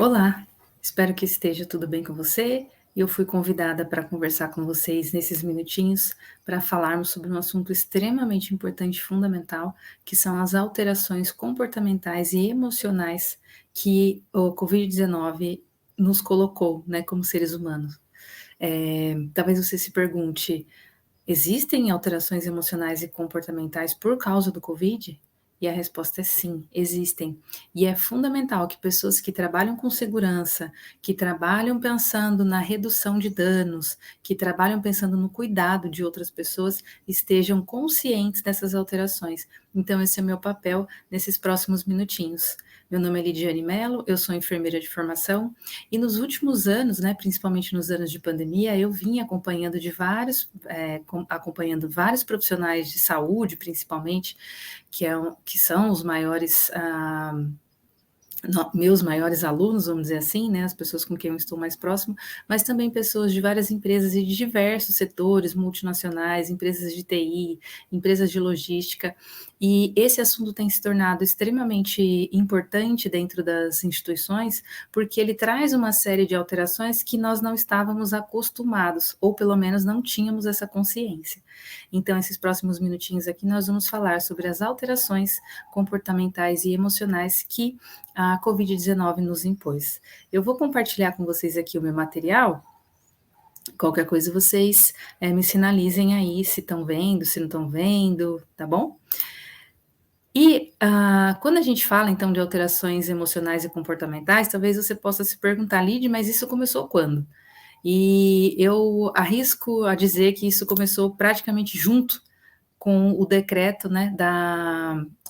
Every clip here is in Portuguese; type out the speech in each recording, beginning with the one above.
Olá, espero que esteja tudo bem com você. Eu fui convidada para conversar com vocês nesses minutinhos para falarmos sobre um assunto extremamente importante e fundamental, que são as alterações comportamentais e emocionais que o Covid-19 nos colocou, né, como seres humanos. Talvez você se pergunte: existem alterações emocionais e comportamentais por causa do Covid? E a resposta é sim, existem. E é fundamental que pessoas que trabalham com segurança, que trabalham pensando na redução de danos, que trabalham pensando no cuidado de outras pessoas, estejam conscientes dessas alterações. Então, esse é o meu papel nesses próximos minutinhos. Meu nome é Lidiane Mello, eu sou enfermeira de formação e nos últimos anos, né, principalmente nos anos de pandemia, eu vim acompanhando vários profissionais de saúde, principalmente, que são os maiores, meus maiores alunos, vamos dizer assim, né, as pessoas com quem eu estou mais próximo, mas também pessoas de várias empresas e de diversos setores, multinacionais, empresas de TI, empresas de logística, e esse assunto tem se tornado extremamente importante dentro das instituições, porque ele traz uma série de alterações que nós não estávamos acostumados, ou pelo menos não tínhamos essa consciência. Então, esses próximos minutinhos aqui, nós vamos falar sobre as alterações comportamentais e emocionais que a Covid-19 nos impôs. Eu vou compartilhar com vocês aqui o meu material. Qualquer coisa vocês me sinalizem aí se estão vendo, se não estão vendo, tá bom? E quando a gente fala então de alterações emocionais e comportamentais, talvez você possa se perguntar, Lid, mas isso começou quando? E eu arrisco a dizer que isso começou praticamente junto com o decreto, né,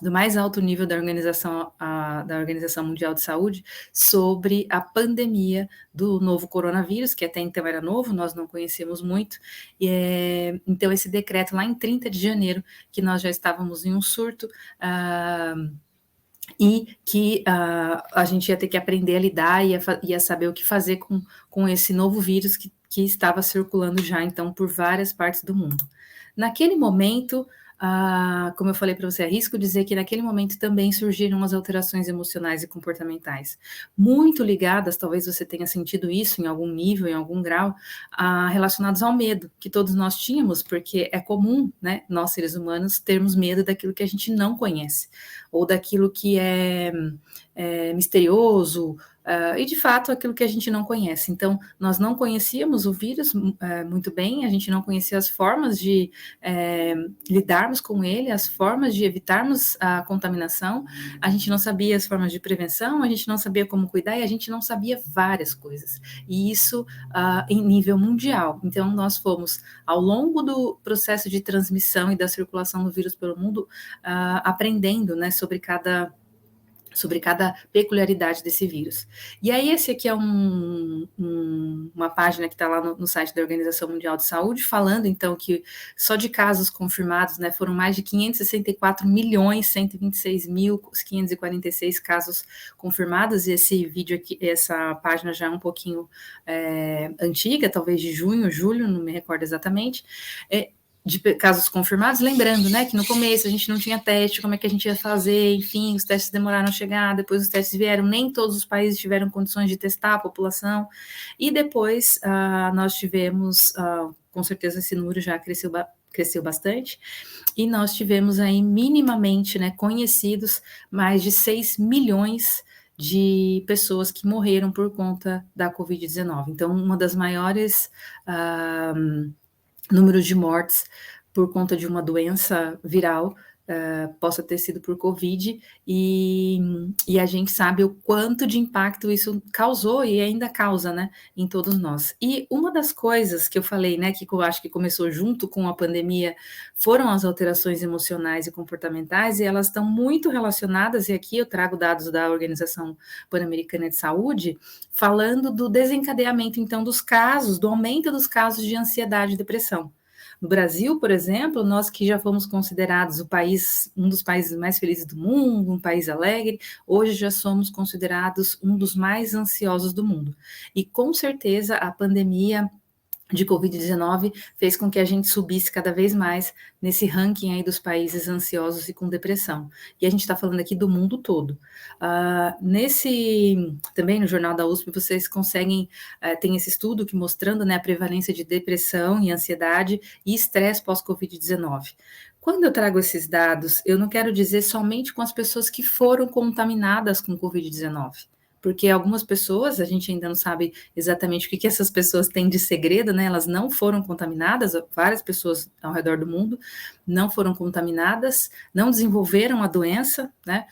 do mais alto nível da Organização Mundial de Saúde sobre a pandemia do novo coronavírus, que até então era novo, nós não conhecemos muito, então esse decreto lá em 30 de janeiro, que nós já estávamos em um surto, e que a gente ia ter que aprender a lidar e a saber o que fazer com esse novo vírus que estava circulando já, então, por várias partes do mundo. Naquele momento, como eu falei para você, arrisco dizer que naquele momento também surgiram as alterações emocionais e comportamentais, muito ligadas, talvez você tenha sentido isso em algum nível, em algum grau, relacionados ao medo que todos nós tínhamos, porque é comum, né, nós seres humanos termos medo daquilo que a gente não conhece, ou daquilo que é misterioso, e de fato aquilo que a gente não conhece. Então, nós não conhecíamos o vírus muito bem, a gente não conhecia as formas de lidarmos com ele, as formas de evitarmos a contaminação, a gente não sabia as formas de prevenção, a gente não sabia como cuidar e a gente não sabia várias coisas. E isso em nível mundial. Então, nós fomos, ao longo do processo de transmissão e da circulação do vírus pelo mundo, aprendendo, né, sobre cada peculiaridade desse vírus. E aí esse aqui é uma página que está lá no site da Organização Mundial de Saúde, falando então que só de casos confirmados, né, foram mais de 564 milhões, 126 mil, 546 casos confirmados, e esse vídeo aqui, essa página já é um pouquinho antiga, talvez de junho, julho, não me recordo exatamente, de casos confirmados, lembrando, né, que no começo a gente não tinha teste, como é que a gente ia fazer, enfim, os testes demoraram a chegar, depois os testes vieram, nem todos os países tiveram condições de testar a população, e depois nós tivemos, com certeza esse número já cresceu bastante, e nós tivemos aí minimamente, né, conhecidos mais de 6 milhões de pessoas que morreram por conta da Covid-19. Então, uma das maiores números de mortes por conta de uma doença viral, possa ter sido por Covid, e a gente sabe o quanto de impacto isso causou e ainda causa, né, em todos nós. E uma das coisas que eu falei, né, que eu acho que começou junto com a pandemia, foram as alterações emocionais e comportamentais, e elas estão muito relacionadas, e aqui eu trago dados da Organização Pan-Americana de Saúde, falando do desencadeamento, então, dos casos, do aumento dos casos de ansiedade e depressão. No Brasil, por exemplo, nós que já fomos considerados um dos países mais felizes do mundo, um país alegre, hoje já somos considerados um dos mais ansiosos do mundo. E com certeza a pandemia de Covid-19 fez com que a gente subisse cada vez mais nesse ranking aí dos países ansiosos e com depressão. E a gente está falando aqui do mundo todo. Também no Jornal da USP vocês conseguem, tem esse estudo que mostrando, né, a prevalência de depressão e ansiedade e estresse pós-Covid-19. Quando eu trago esses dados, eu não quero dizer somente com as pessoas que foram contaminadas com Covid-19, porque algumas pessoas, a gente ainda não sabe exatamente o que essas pessoas têm de segredo, né? Elas não foram contaminadas, várias pessoas ao redor do mundo não foram contaminadas, não desenvolveram a doença, né?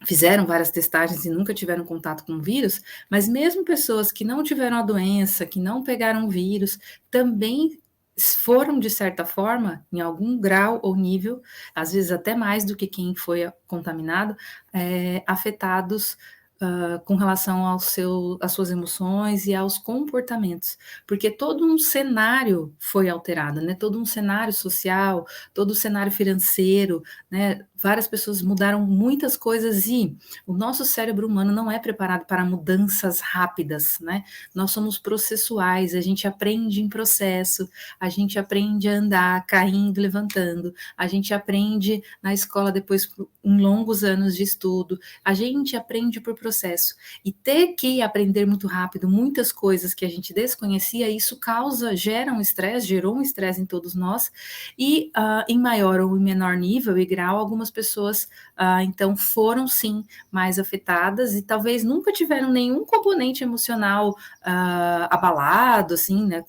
Fizeram várias testagens e nunca tiveram contato com o vírus, mas mesmo pessoas que não tiveram a doença, que não pegaram o vírus, também foram, de certa forma, em algum grau ou nível, às vezes até mais do que quem foi contaminado, afetados com relação às suas emoções e aos comportamentos, porque todo um cenário foi alterado, né? Todo um cenário social, todo o cenário financeiro, né? Várias pessoas mudaram muitas coisas e o nosso cérebro humano não é preparado para mudanças rápidas, né? Nós somos processuais, a gente aprende em processo, a gente aprende a andar caindo, levantando, a gente aprende na escola depois em longos anos de estudo, a gente aprende por processo. E ter que aprender muito rápido muitas coisas que a gente desconhecia, isso gerou um estresse em todos nós, e em maior ou em menor nível e grau, algumas pessoas então foram sim mais afetadas e talvez nunca tiveram nenhum componente emocional abalado, assim, né?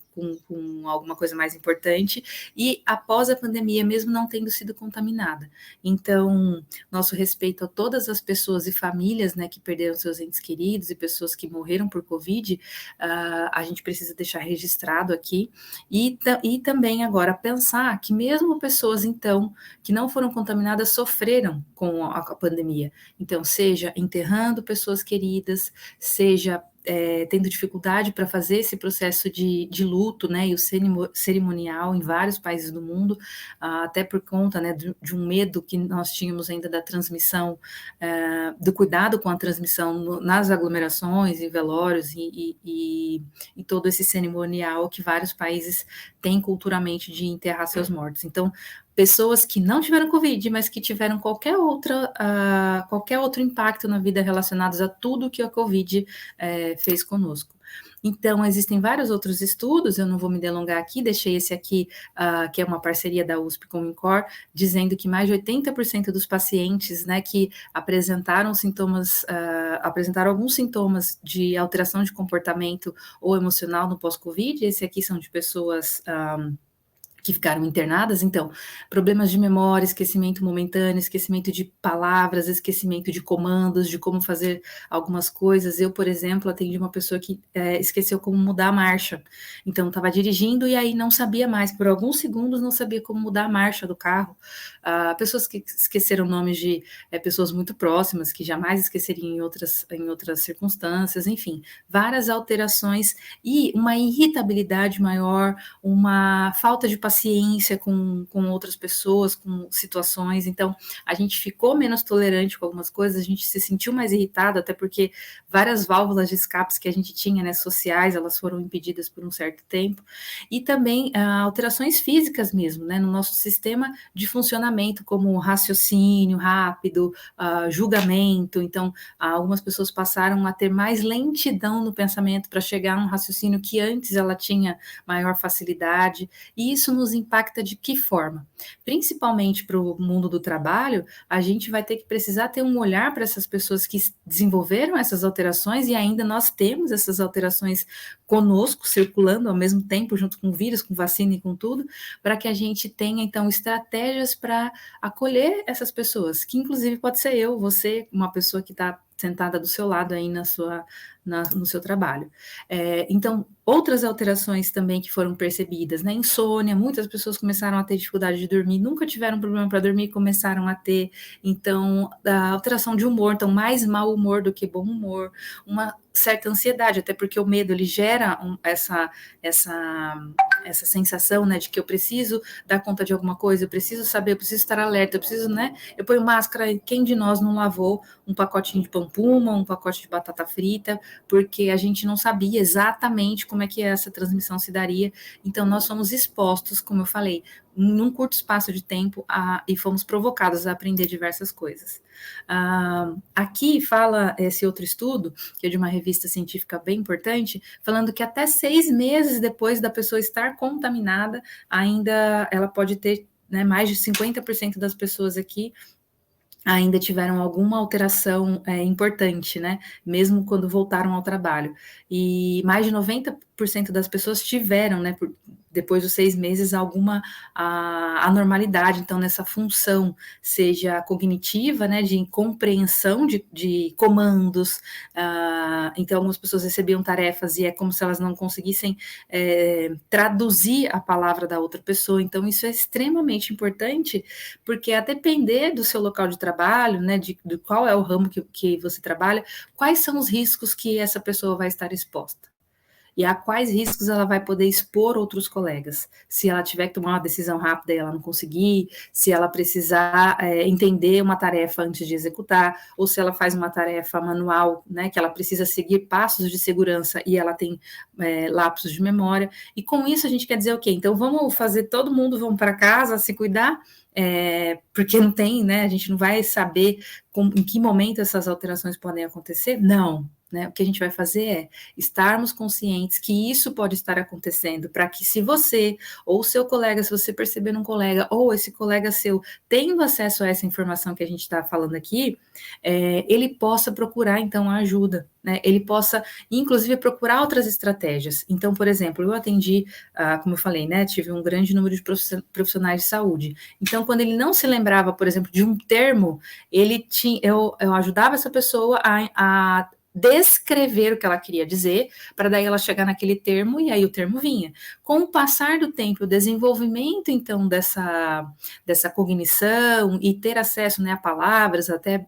Com alguma coisa mais importante, e após a pandemia, mesmo não tendo sido contaminada. Então, nosso respeito a todas as pessoas e famílias, né, que perderam seus entes queridos e pessoas que morreram por Covid, a gente precisa deixar registrado aqui, e também agora pensar que mesmo pessoas, então, que não foram contaminadas, sofreram com a pandemia. Então, seja enterrando pessoas queridas, seja tendo dificuldade para fazer esse processo de luto, né, e o cerimonial em vários países do mundo, até por conta, né, de um medo que nós tínhamos ainda da transmissão, do cuidado com a transmissão nas aglomerações e velórios e todo esse cerimonial que vários países têm culturalmente de enterrar seus mortos. Então, pessoas que não tiveram Covid, mas que tiveram qualquer outro impacto na vida relacionados a tudo que a Covid fez conosco. Então, existem vários outros estudos, eu não vou me delongar aqui, deixei esse aqui, que é uma parceria da USP com o INCOR, dizendo que mais de 80% dos pacientes, né, que apresentaram alguns sintomas de alteração de comportamento ou emocional no pós-Covid, esse aqui são de pessoas que ficaram internadas, então, problemas de memória, esquecimento momentâneo, esquecimento de palavras, esquecimento de comandos, de como fazer algumas coisas. Eu, por exemplo, atendi uma pessoa que esqueceu como mudar a marcha. Então, estava dirigindo e aí não sabia mais, por alguns segundos não sabia como mudar a marcha do carro. Pessoas que esqueceram nomes de pessoas muito próximas, que jamais esqueceriam em outras circunstâncias, enfim, várias alterações e uma irritabilidade maior, uma falta de paciência com outras pessoas, com situações. Então, a gente ficou menos tolerante com algumas coisas, a gente se sentiu mais irritado, até porque várias válvulas de escapes que a gente tinha, né, sociais, elas foram impedidas por um certo tempo. E também alterações físicas mesmo, né, no nosso sistema de funcionamento, como raciocínio rápido, julgamento. Então, algumas pessoas passaram a ter mais lentidão no pensamento para chegar a um raciocínio que antes ela tinha maior facilidade, e isso nos impacta de que forma? Principalmente para o mundo do trabalho, a gente vai ter que precisar ter um olhar para essas pessoas que desenvolveram essas alterações, e ainda nós temos essas alterações conosco, circulando ao mesmo tempo, junto com o vírus, com vacina e com tudo, para que a gente tenha, então, estratégias para acolher essas pessoas, que inclusive pode ser eu, você, uma pessoa que está sentada do seu lado aí no seu trabalho. Então, outras alterações também que foram percebidas, né? Insônia, muitas pessoas começaram a ter dificuldade de dormir, nunca tiveram problema para dormir, começaram a ter. Então, a alteração de humor, então mais mau humor do que bom humor, uma certa ansiedade, até porque o medo ele gera essa sensação, né, de que eu preciso dar conta de alguma coisa, eu preciso saber, eu preciso estar alerta, eu preciso, né, eu ponho máscara, quem de nós não lavou um pacotinho de pão puma, um pacote de batata frita, porque a gente não sabia exatamente como como é que essa transmissão se daria. Então, nós fomos expostos, como eu falei, num curto espaço de tempo e fomos provocados a aprender diversas coisas. Aqui fala esse outro estudo, que é de uma revista científica bem importante, falando que até 6 meses depois da pessoa estar contaminada, ainda ela pode ter, né, mais de 50% das pessoas aqui ainda tiveram alguma alteração importante, né? Mesmo quando voltaram ao trabalho. E mais de 90% das pessoas tiveram, né, depois dos 6 meses, alguma anormalidade, então, nessa função, seja cognitiva, né, de compreensão de comandos. Então, algumas pessoas recebiam tarefas e é como se elas não conseguissem traduzir a palavra da outra pessoa. Então, isso é extremamente importante, porque a depender do seu local de trabalho, né, de qual é o ramo que você trabalha, quais são os riscos que essa pessoa vai estar exposta. E a quais riscos ela vai poder expor outros colegas. Se ela tiver que tomar uma decisão rápida e ela não conseguir, se ela precisar entender uma tarefa antes de executar, ou se ela faz uma tarefa manual, né, que ela precisa seguir passos de segurança e ela tem lapsos de memória. E com isso a gente quer dizer o quê? Então vamos fazer todo mundo, vamos para casa se cuidar, porque não tem, né, a gente não vai saber em que momento essas alterações podem acontecer? Não. Né, o que a gente vai fazer é estarmos conscientes que isso pode estar acontecendo, para que se você ou seu colega, se você perceber um colega ou esse colega seu tendo acesso a essa informação que a gente está falando aqui, ele possa procurar então a ajuda, né? Ele possa inclusive procurar outras estratégias. Então, por exemplo, eu atendi, como eu falei, né, tive um grande número de profissionais de saúde. Então, quando ele não se lembrava, por exemplo, de um termo, eu ajudava essa pessoa a descrever o que ela queria dizer, para daí ela chegar naquele termo, e aí o termo vinha. Com o passar do tempo, o desenvolvimento, então, dessa cognição, e ter acesso, né, a palavras, até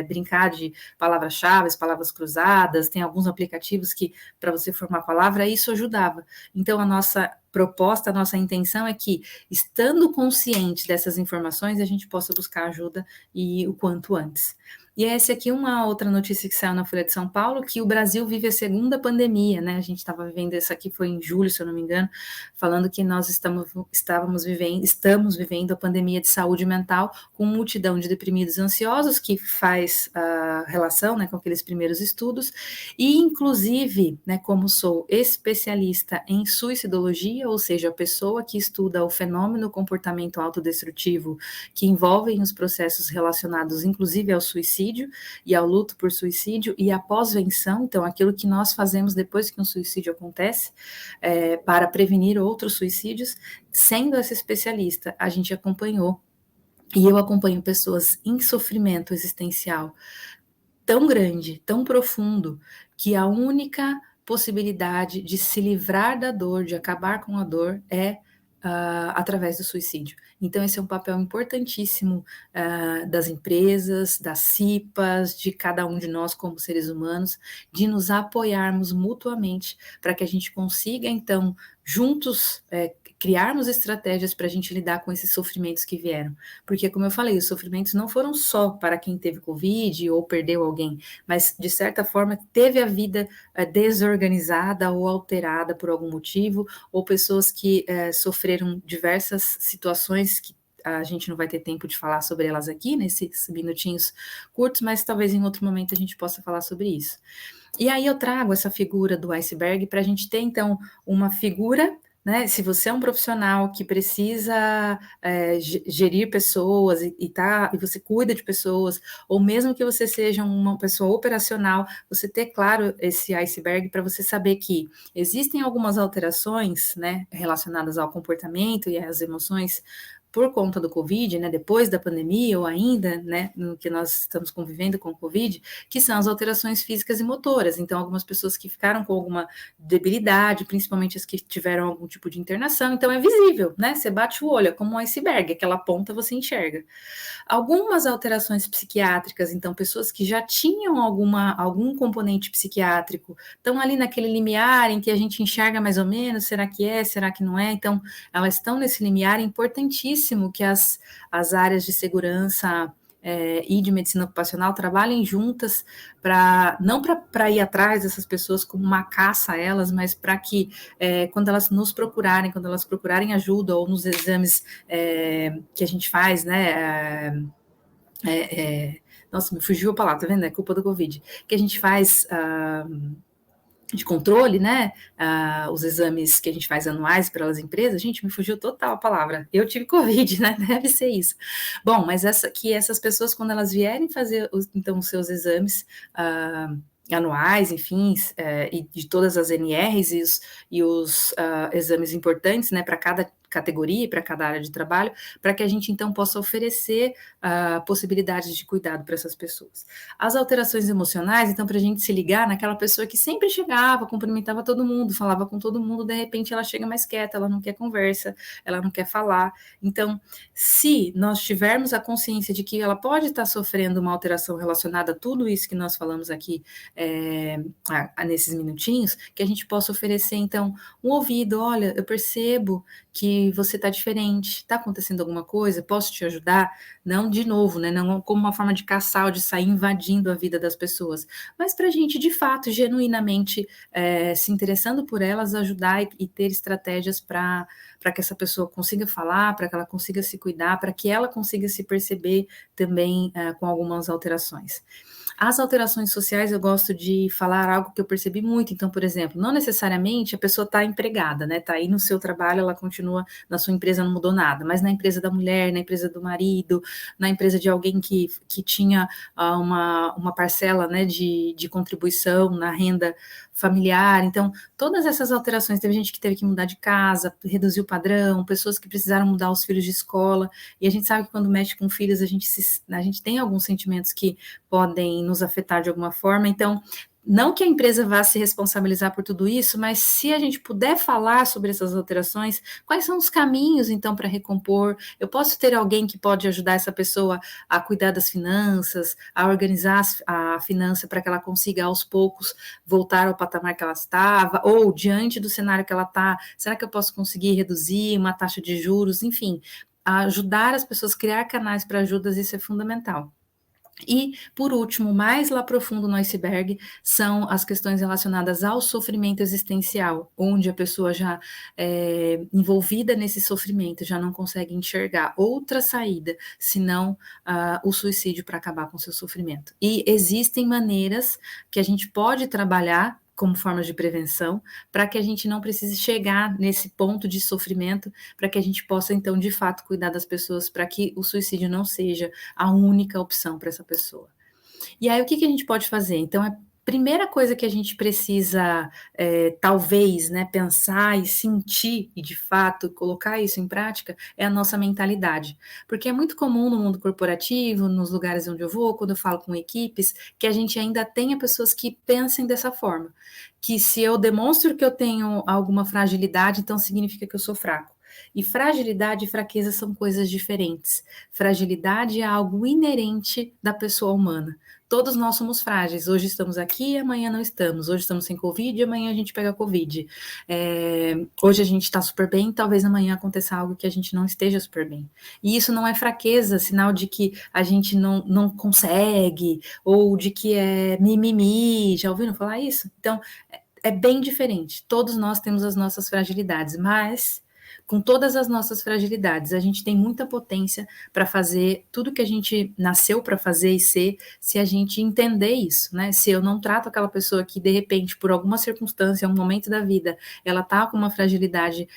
brincar de palavras-chave, palavras cruzadas, tem alguns aplicativos que, para você formar palavra, isso ajudava. Então, a nossa proposta, a nossa intenção é que, estando consciente dessas informações, a gente possa buscar ajuda e o quanto antes. E essa aqui é uma outra notícia que saiu na Folha de São Paulo, que o Brasil vive a segunda pandemia, né? A gente estava vivendo, essa aqui foi em julho, se eu não me engano, falando que nós estamos vivendo a pandemia de saúde mental, com multidão de deprimidos e ansiosos, que faz a relação, né, com aqueles primeiros estudos, e inclusive, né, como sou especialista em suicidologia, ou seja, a pessoa que estuda o fenômeno comportamento autodestrutivo, que envolvem os processos relacionados, inclusive, ao suicídio, e ao luto por suicídio, e a pós-venção, então aquilo que nós fazemos depois que um suicídio acontece, para prevenir outros suicídios. Sendo essa especialista, a gente acompanhou, e eu acompanho pessoas em sofrimento existencial tão grande, tão profundo, que a única possibilidade de se livrar da dor, de acabar com a dor, é através do suicídio. Então, esse é um papel importantíssimo das empresas, das CIPAs, de cada um de nós como seres humanos, de nos apoiarmos mutuamente para que a gente consiga, então, juntos, criarmos estratégias para a gente lidar com esses sofrimentos que vieram. Porque, como eu falei, os sofrimentos não foram só para quem teve Covid ou perdeu alguém, mas, de certa forma, teve a vida desorganizada ou alterada por algum motivo, ou pessoas que sofreram diversas situações que a gente não vai ter tempo de falar sobre elas aqui, nesses minutinhos curtos, mas talvez em outro momento a gente possa falar sobre isso. E aí eu trago essa figura do iceberg para a gente ter, então, uma figura, né, se você é um profissional que precisa gerir pessoas e você cuida de pessoas, ou mesmo que você seja uma pessoa operacional, você ter claro esse iceberg para você saber que existem algumas alterações, né, relacionadas ao comportamento e às emoções por conta do Covid, né, depois da pandemia ou ainda, né, no que nós estamos convivendo com o Covid, que são as alterações físicas e motoras. Então, algumas pessoas que ficaram com alguma debilidade, principalmente as que tiveram algum tipo de internação, então é visível, né, você bate o olho, é como um iceberg, aquela ponta você enxerga. Algumas alterações psiquiátricas, então, pessoas que já tinham algum componente psiquiátrico, estão ali naquele limiar em que a gente enxerga mais ou menos, será que é, será que não é? Então, elas estão nesse limiar, é importantíssimo que as áreas de segurança e de medicina ocupacional trabalhem juntas não para ir atrás dessas pessoas como uma caça a elas, mas para que quando elas nos procurarem, quando elas procurarem ajuda ou nos exames que a gente faz, né? Nossa, me fugiu a palavra, tá vendo? É culpa do Covid. Que a gente faz de controle, né? Os exames que a gente faz anuais para as empresas. Gente, me fugiu total a palavra. Eu tive Covid, né? Deve ser isso. Bom, mas essas pessoas, quando elas vierem fazer então os seus exames anuais, enfim, e de todas as NRs e os exames importantes, né, para cada categoria, para cada área de trabalho, para que a gente então possa oferecer possibilidades de cuidado para essas pessoas. As alterações emocionais, então, para a gente se ligar naquela pessoa que sempre chegava, cumprimentava todo mundo, falava com todo mundo, de repente ela chega mais quieta, ela não quer conversa, ela não quer falar. Então, se nós tivermos a consciência de que ela pode estar sofrendo uma alteração relacionada a tudo isso que nós falamos aqui nesses minutinhos, que a gente possa oferecer, então, um ouvido. Olha, eu percebo que você está diferente, está acontecendo alguma coisa, posso te ajudar? Não de novo, né? Não como uma forma de caçar ou de sair invadindo a vida das pessoas, mas para a gente, de fato, genuinamente se interessando por elas, ajudar e ter estratégias para que essa pessoa consiga falar, para que ela consiga se cuidar, para que ela consiga se perceber também com algumas alterações. As alterações sociais, eu gosto de falar algo que eu percebi muito. Então, por exemplo, não necessariamente a pessoa está empregada, né? Está aí no seu trabalho, ela continua na sua empresa, não mudou nada, mas na empresa da mulher, na empresa do marido, na empresa de alguém que tinha uma parcela, né, de contribuição na renda familiar. Então, todas essas alterações, teve gente que teve que mudar de casa, reduzir o padrão, pessoas que precisaram mudar os filhos de escola, e a gente sabe que quando mexe com filhos, a gente tem alguns sentimentos que podem nos afetar de alguma forma. Então, não que a empresa vá se responsabilizar por tudo isso, mas se a gente puder falar sobre essas alterações, quais são os caminhos, então, para recompor? Eu posso ter alguém que pode ajudar essa pessoa a cuidar das finanças, a organizar a finança para que ela consiga, aos poucos, voltar ao patamar que ela estava, ou, diante do cenário que ela está, será que eu posso conseguir reduzir uma taxa de juros? Enfim, ajudar as pessoas a criar canais para ajudas, isso é fundamental. E, por último, mais lá profundo no iceberg, são as questões relacionadas ao sofrimento existencial, onde a pessoa já envolvida nesse sofrimento já não consegue enxergar outra saída, senão o suicídio para acabar com o seu sofrimento. E existem maneiras que a gente pode trabalhar como formas de prevenção, para que a gente não precise chegar nesse ponto de sofrimento, para que a gente possa, então, de fato, cuidar das pessoas, para que o suicídio não seja a única opção para essa pessoa. E aí, o que a gente pode fazer? Então, a primeira coisa que a gente precisa, talvez, né, pensar e sentir, e de fato colocar isso em prática, é a nossa mentalidade. Porque é muito comum no mundo corporativo, nos lugares onde eu vou, quando eu falo com equipes, que a gente ainda tenha pessoas que pensem dessa forma. Que se eu demonstro que eu tenho alguma fragilidade, então significa que eu sou fraco. E fragilidade e fraqueza são coisas diferentes. Fragilidade é algo inerente da pessoa humana. Todos nós somos frágeis. Hoje estamos aqui, amanhã não estamos. Hoje estamos sem Covid, amanhã a gente pega Covid. Hoje a gente está super bem, talvez amanhã aconteça algo que a gente não esteja super bem. E isso não é fraqueza, sinal de que a gente não consegue, ou de que é mimimi. Já ouviram falar isso? Então, é bem diferente. Todos nós temos as nossas fragilidades, mas com todas as nossas fragilidades, a gente tem muita potência para fazer tudo que a gente nasceu para fazer e ser, se a gente entender isso, né? Se eu não trato aquela pessoa que, de repente, por alguma circunstância, um momento da vida, ela tá com uma fragilidade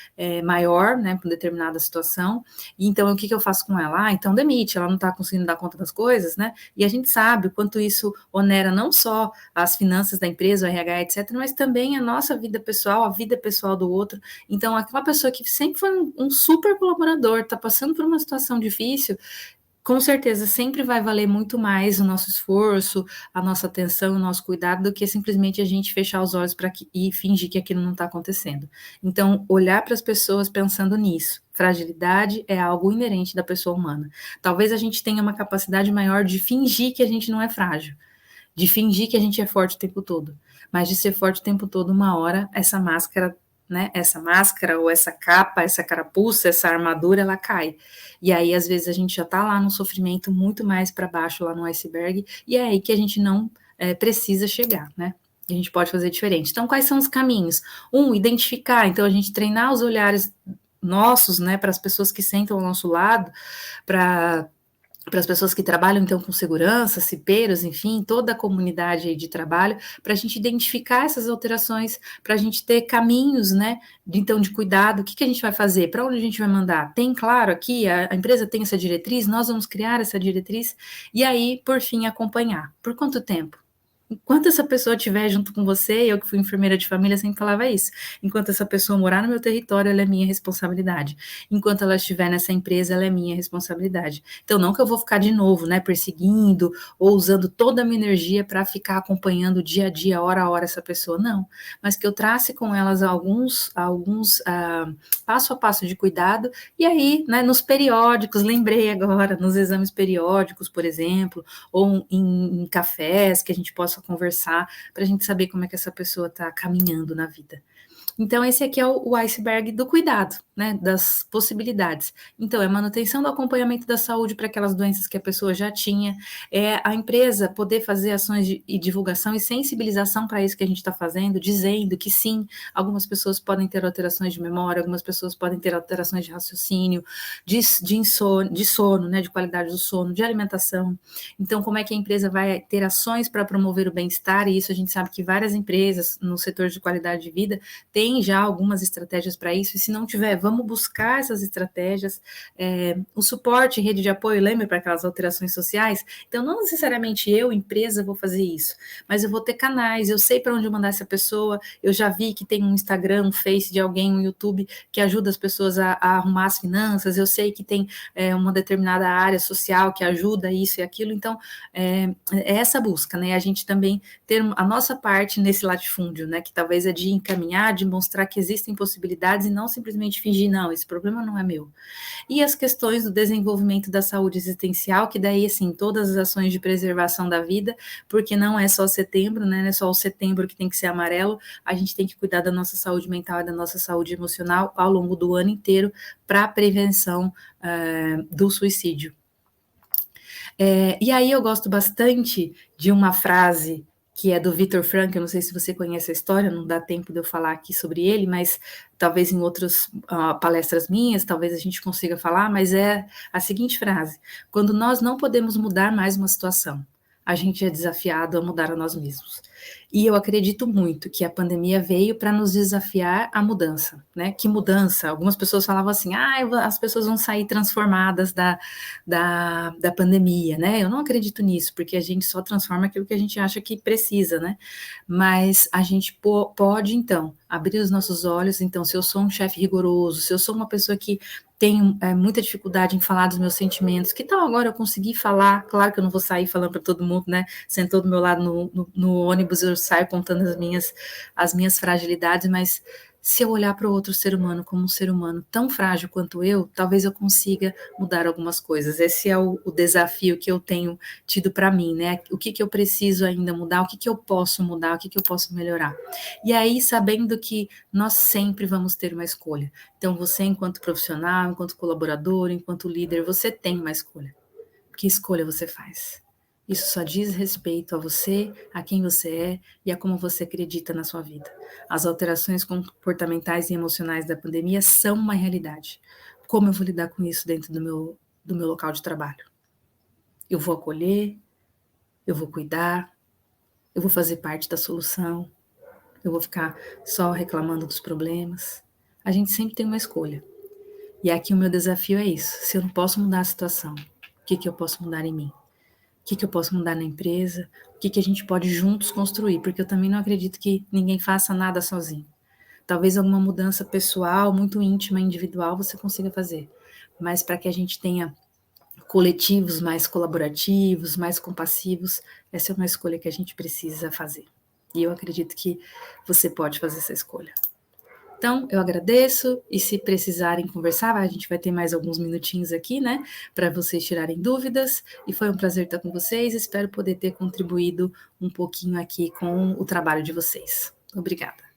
maior, né, para determinada situação, e então o que eu faço com ela? Então demite, ela não está conseguindo dar conta das coisas, né? E a gente sabe o quanto isso onera não só as finanças da empresa, o RH, etc., mas também a nossa vida pessoal, a vida pessoal do outro. Então, aquela pessoa que sempre foi um super colaborador, está passando por uma situação difícil, com certeza sempre vai valer muito mais o nosso esforço, a nossa atenção, o nosso cuidado, do que simplesmente a gente fechar os olhos e fingir que aquilo não está acontecendo. Então, olhar para as pessoas pensando nisso. Fragilidade é algo inerente da pessoa humana. Talvez a gente tenha uma capacidade maior de fingir que a gente não é frágil, de fingir que a gente é forte o tempo todo, mas de ser forte o tempo todo, uma hora essa máscara né? Essa máscara ou essa capa, essa carapuça, essa armadura, ela cai. E aí, às vezes, a gente já tá lá no sofrimento muito mais para baixo, lá no iceberg, e é aí que a gente não precisa chegar, né? A gente pode fazer diferente. Então, quais são os caminhos? Identificar. Então, a gente treinar os olhares nossos, né, para as pessoas que sentam ao nosso lado, para as pessoas que trabalham, então, com segurança, cipeiros, enfim, toda a comunidade aí de trabalho, para a gente identificar essas alterações, para a gente ter caminhos, né, então, de cuidado, o que, que a gente vai fazer, para onde a gente vai mandar? Tem, claro, aqui, a empresa tem essa diretriz, nós vamos criar essa diretriz, e aí, por fim, acompanhar. Por quanto tempo? Enquanto essa pessoa estiver junto com você, eu que fui enfermeira de família sempre falava isso. Enquanto essa pessoa morar no meu território, ela é minha responsabilidade. Enquanto ela estiver nessa empresa, ela é minha responsabilidade. Então, não que eu vou ficar de novo, né, perseguindo ou usando toda a minha energia para ficar acompanhando dia a dia, hora a hora essa pessoa, não. Mas que eu trace com elas alguns passo a passo de cuidado e aí, né, nos periódicos, lembrei agora, nos exames periódicos, por exemplo, ou em cafés que a gente possa conversar para a gente saber como é que essa pessoa está caminhando na vida. Então, esse aqui é o iceberg do cuidado, né, das possibilidades. Então, é manutenção do acompanhamento da saúde para aquelas doenças que a pessoa já tinha, é a empresa poder fazer ações de divulgação e sensibilização para isso que a gente está fazendo, dizendo que sim, algumas pessoas podem ter alterações de memória, algumas pessoas podem ter alterações de raciocínio, de sono, né, de qualidade do sono, de alimentação. Então, como é que a empresa vai ter ações para promover o bem-estar? E isso a gente sabe que várias empresas no setor de qualidade de vida tem já algumas estratégias para isso, e se não tiver, vamos buscar essas estratégias, o suporte, rede de apoio, lembra para aquelas alterações sociais? Então, não necessariamente eu, empresa, vou fazer isso, mas eu vou ter canais, eu sei para onde mandar essa pessoa, eu já vi que tem um Instagram, um Face de alguém, um YouTube, que ajuda as pessoas a arrumar as finanças, eu sei que tem uma determinada área social que ajuda isso e aquilo, então, é essa busca, né, a gente também ter a nossa parte nesse latifúndio, né, que talvez é de encaminhar, de mostrar que existem possibilidades e não simplesmente fingir, não, esse problema não é meu. E as questões do desenvolvimento da saúde existencial, que daí, assim, todas as ações de preservação da vida, porque não é só setembro, né, não é só o setembro que tem que ser amarelo, a gente tem que cuidar da nossa saúde mental e da nossa saúde emocional ao longo do ano inteiro para a prevenção do suicídio. E aí eu gosto bastante de uma frase que é do Viktor Frankl, eu não sei se você conhece a história, não dá tempo de eu falar aqui sobre ele, mas talvez em outras palestras minhas, talvez a gente consiga falar, mas é a seguinte frase: quando nós não podemos mudar mais uma situação, a gente é desafiado a mudar a nós mesmos. E eu acredito muito que a pandemia veio para nos desafiar a mudança, né? Que mudança? Algumas pessoas falavam assim, as pessoas vão sair transformadas da pandemia, né? Eu não acredito nisso, porque a gente só transforma aquilo que a gente acha que precisa, né? Mas a gente pode, então, abrir os nossos olhos. Então, se eu sou um chefe rigoroso, se eu sou uma pessoa que tem muita dificuldade em falar dos meus sentimentos, que tal agora eu conseguir falar? Claro que eu não vou sair falando para todo mundo, né? Sentou do meu lado no ônibus, eu saio contando as minhas fragilidades, mas se eu olhar para o outro ser humano como um ser humano tão frágil quanto eu, talvez eu consiga mudar algumas coisas. Esse é o desafio que eu tenho tido para mim, né? O que eu preciso ainda mudar, o que eu posso mudar, o que eu posso melhorar. E aí, sabendo que nós sempre vamos ter uma escolha. Então, você, enquanto profissional, enquanto colaborador, enquanto líder, você tem uma escolha. Que escolha você faz? Isso só diz respeito a você, a quem você é e a como você acredita na sua vida. As alterações comportamentais e emocionais da pandemia são uma realidade. Como eu vou lidar com isso dentro do meu local de trabalho? Eu vou acolher, eu vou cuidar, eu vou fazer parte da solução, eu vou ficar só reclamando dos problemas. A gente sempre tem uma escolha. E aqui o meu desafio é isso. Se eu não posso mudar a situação, o que eu posso mudar em mim? O que eu posso mudar na empresa? O que a gente pode juntos construir? Porque eu também não acredito que ninguém faça nada sozinho. Talvez alguma mudança pessoal, muito íntima, individual, você consiga fazer. Mas para que a gente tenha coletivos mais colaborativos, mais compassivos, essa é uma escolha que a gente precisa fazer. E eu acredito que você pode fazer essa escolha. Então, eu agradeço, e se precisarem conversar, a gente vai ter mais alguns minutinhos aqui, né, para vocês tirarem dúvidas, e foi um prazer estar com vocês, espero poder ter contribuído um pouquinho aqui com o trabalho de vocês. Obrigada.